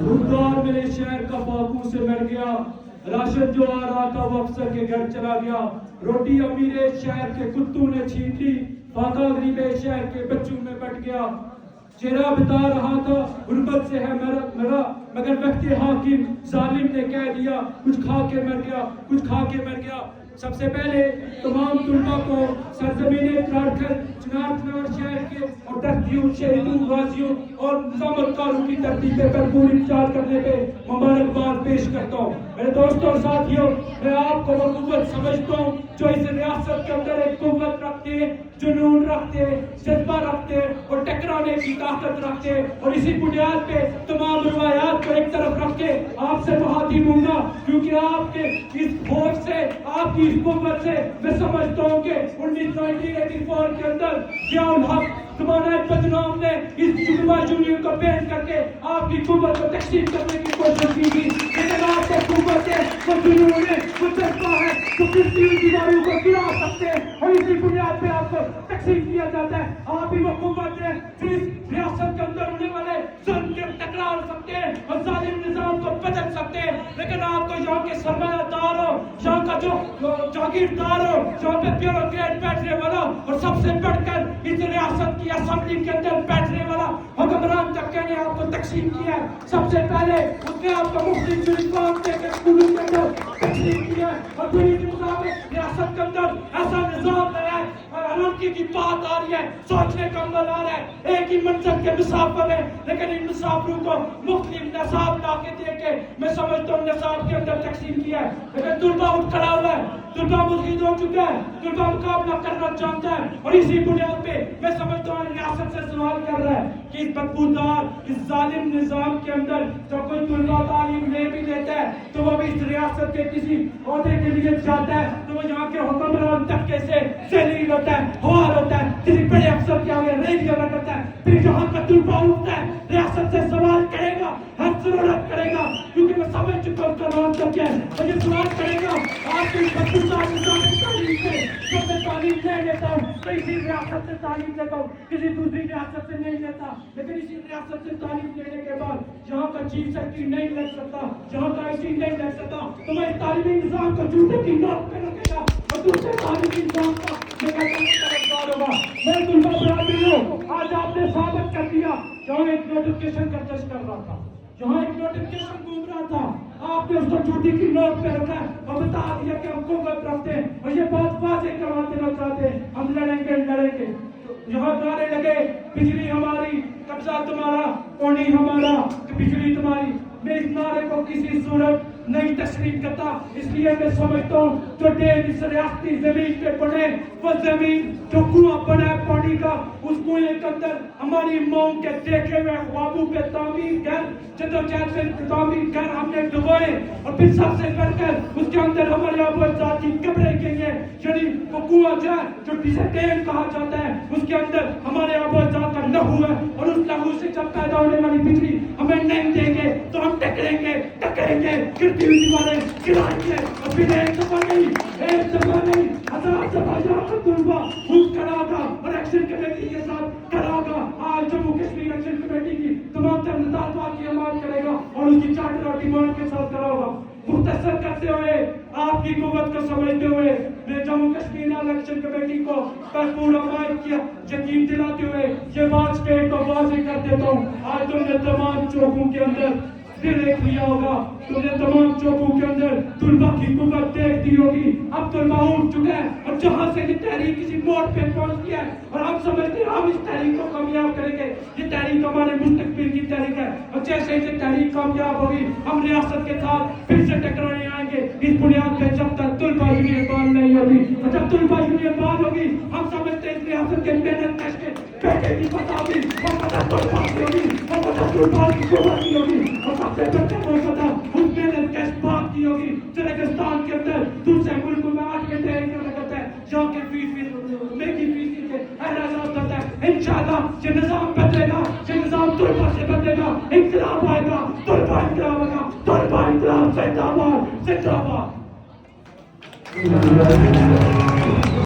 خوددار میرے شہر کا باکو سے مر گیا، راشد جو آ رہا تھا وہ افسر کے گھر چلا گیا، روٹی امیر شہر کے کتوں نے چھین لی، فاقہ غریب شہر کے بچوں میں بٹ گیا، چہرہ بتا رہا تھا غربت سے ہے میرا مگر وقت حاکم ظالم نے کہہ دیا کچھ کھا کے مر گیا، کچھ کھا کے مر گیا۔ سب سے پہلے تمام طلباء کو سرزمین چنار شہر کے اور تختیوں شہیدوں غازیوں اور نظامتکاروں کی ترتیب پہ بھرپور انتظار کرنے پہ مبارکباد پیش کرتا ہوں۔ میرے دوستوں اور ساتھیوں، میں آپ کو وہ قوت سمجھتا ہوں جو اس ریاست کے اندر ایک قوت رکھتے ہیں، جنون رکھتے ہیں، جذبہ رکھتے ہیں اور ٹکرانے کی طاقت رکھتے ہیں، اور اسی بنیاد پہ تمام روایات کو ایک طرف رکھ کے آپ سے مخاطب ہوں گا، کیونکہ آپ کے اس فوج سے، آپ کی اس قوت سے میں سمجھتا ہوں کہ 1984 کے اندر ضیاء الحق زمانہ بدنام نے اس جنوبہ یونین کو بین کر کے آپ کی قوت کو تقسیم کرنے کی کوشش کی تھی، لیکن آپ کے قوت ہے، وہ جنون ہے، وہ جذبہ ہے، تو کس تین دیواریوں کو گرا سکتے ہیں اور اسی بنیاد پہ آپ کو تقسیم کیا جاتا ہے۔ آپ ہی وہ قوت ہے جو اس ریاست کے اندر ہونے والے ظلم کے ٹکرا سکتے ہیں اور ظالم نظام کو بدل سکتے ہیں، لیکن آپ کو یہاں کے سرمایہ دار ہو، یہاں کا جو جاگیردار ہو، یہاں پہ بیوروکریٹ بیٹھنے والا اور سب سے بڑھ کر اس ریاست کی اسمبلی کے اندر بیٹھنے والا حکمران تک نے آپ کو تقسیم کیا ہے۔ سب سے پہلے اس نے آپ کو مختلف یونیفارم دے کے اسکولوں کے اندر تقسیم کیا ہے اور پھر اس مطابق ریاست کے اندر ایسا نظام لایا ہے، حالانکہ کی بات آ رہی ہے، سوچنے کا عمل آ رہا ہے، ایک ہی منصب کے مسافر ہیں، لیکن ان مسافروں کو مختلف نصاب لا کے دے کے میں سمجھتا ہوں نصاب کے اندر تقسیم کیا ہے، لیکن طلبہ اٹھ کھڑا ہوا ہے، طلبہ مزید ہو چکا ہے، طلبہ مقابلہ کرنا چاہتا ہے، اور اسی بنیاد پہ میں سمجھتا ہوں ریاست سے سوال کر رہا ہے کہ اس بدبودار، اس ظالم نظام کے اندر جب کوئی طلبہ تعلیم لے بھی لیتا ہے تو وہ بھی اس ریاست کے کسی عہدے کے لیے جاتا ہے تو وہ یہاں کے حکمران طبقے سے سیلری ہوتا ہے، خوار ہوتا ہے، کسی بڑے افسر کے آگے ریڈیو میں کرتا ہے، پھر جہاں کا طلبہ اٹھتا ہے ریاست سے سوال کرے گا، ہر ضرورت کرے گا، کیونکہ میں سمجھ چکا ہوں اس کا نام تک کیا ہے، اور یہ سوال کرے گا آپ کی بدبودار نظام تعلیم سے جب میں تعلیم لے لیتا ہوں تو اسی ریاست سے تعلیم لیتا ہوں، کسی دوسری ریاست سے نہیں لیتا، لیکن اسی ریاست سے تعلیم لینے کے بعد جہاں کا چیف سیکرٹری نہیں لگ سکتا، جہاں کا آئی سی نہیں لگ سکتا تو میں تعلیمی نظام کو جوتے کی نوک پہ رکھے گا اور دوسرے تعلیمی نظام کا میں طلبہ برادری ہوں۔ آج آپ نے ثابت کر دیا، جہاں ایک نوٹیفکیشن کا ٹیسٹ کر رہا تھا، جہاں ایک نوٹیفکیشن گھوم رہا تھا، آپ نے اس کو جوتی کی نوک پہ رکھا ہے اور بتا دیا کہ ہم قوت رکھتے ہیں اور یہ بات واضح کروا دینا چاہتے ہیں ہم لڑیں گے۔ یہاں نعرے لگے بجلی ہماری، قبضہ تمہارا، پانی ہمارا، بجلی تمہاری، میں اس نعرے کو کسی صورت نہیں تسلیم کرتا، اس لیے میں سمجھتا ہوں جو ڈیم اس ریاستی زمین پہ پڑے وہ زمین جو کنواں بنا ہے پانی کا، اس کنویں کے اندر ہماری ماؤں کے دیکھے ہوئے خوابوں پہ تعمیر گھر، جدوجہد پہ تعمیر گھر ہم نے ڈبوئے، اور پھر سب سے بڑھ کر اس کے اندر ہمارے آبا اجداد کی قبریں گئی ہیں، یعنی وہ کنواں جو جسے ڈیم کہا جاتا ہے اس کے اندر ہمارے آبا اجداد کا لہو ہے، اور اس لہو سے جب پیدا ہونے والی بجلی ہمیں نہیں دیں گے تو ہم ٹکریں گے، گرتی ہوئی دیواریں گرائیں گے، اور پھر ایک دفعہ نہیں ہزار دفعہ یہاں کا طلبہ خود کھڑا ہوگا اور ایکشن کمیٹی کے ساتھ کھڑا ہوگا۔ آج جموں کشمیر ایکشن کمیٹی کی تمام تر مطالبات کی حمایت کرے گا اور اس کی چارٹر اور ڈیمانڈ کے ساتھ کھڑا ہوگا۔ مختصر کرتے ہوئے، آپ کی قوت کو سمجھتے ہوئے، میں جموں کشمیر الیکشن کمیٹی کو بھرپور حمایت کیا یقین دلاتے ہوئے یہ بات اسٹیٹ کو واضح کر دیتا ہوں، آج تم نے تمام چوکوں کے اندر دیکھ لیا ہوگا، تم نے تمام چوکوں کے اندر طلبہ کی قوت دیکھ دی ہوگی، اب طلبہ اٹھ چکا ہے اور جہاں سے یہ تحریک کسی موڑ پہ پہنچ گیا ہے اور ہم سمجھتے ہیں ہم اس تحریک کو کامیاب کریں گے، یہ تحریک ہمارے مستقبل کی تحریک ہے، اور جیسے یہ تحریک کامیاب ہوگی ہم ریاست کے ساتھ پھر سے ٹکرانے آئیں گے، اس بنیاد پہ جب تک طلبہ یونین بحال نہیں ہوگی، اور جب طلبہ یونین بحال ہوگی ہم سمجھتے ہیں اس ریاست کے محنت کش کے بیٹے کی پتہ ہوگی اور پتہ طلبہ کی ہوگی اور پتہ طلبہ کی قوت کی ہوگی، اور سب سے بڑھ کر پتہ اس محنت کش بات کی ہوگی جو ریگستان کے اندر دوسرے ملکوں میں 8 گھنٹے لگتا ہے، جہاں کے فیصد کے احراجات ہوتا ہے، انشاءاللہ یہ نظام بدلے گا، یہ نظام طلبہ سے بدلے گا، انقلاب آئے گا، طلبہ انقلاب آئے گا، طلبہ انقلاب زندہ باد، زندہ باد۔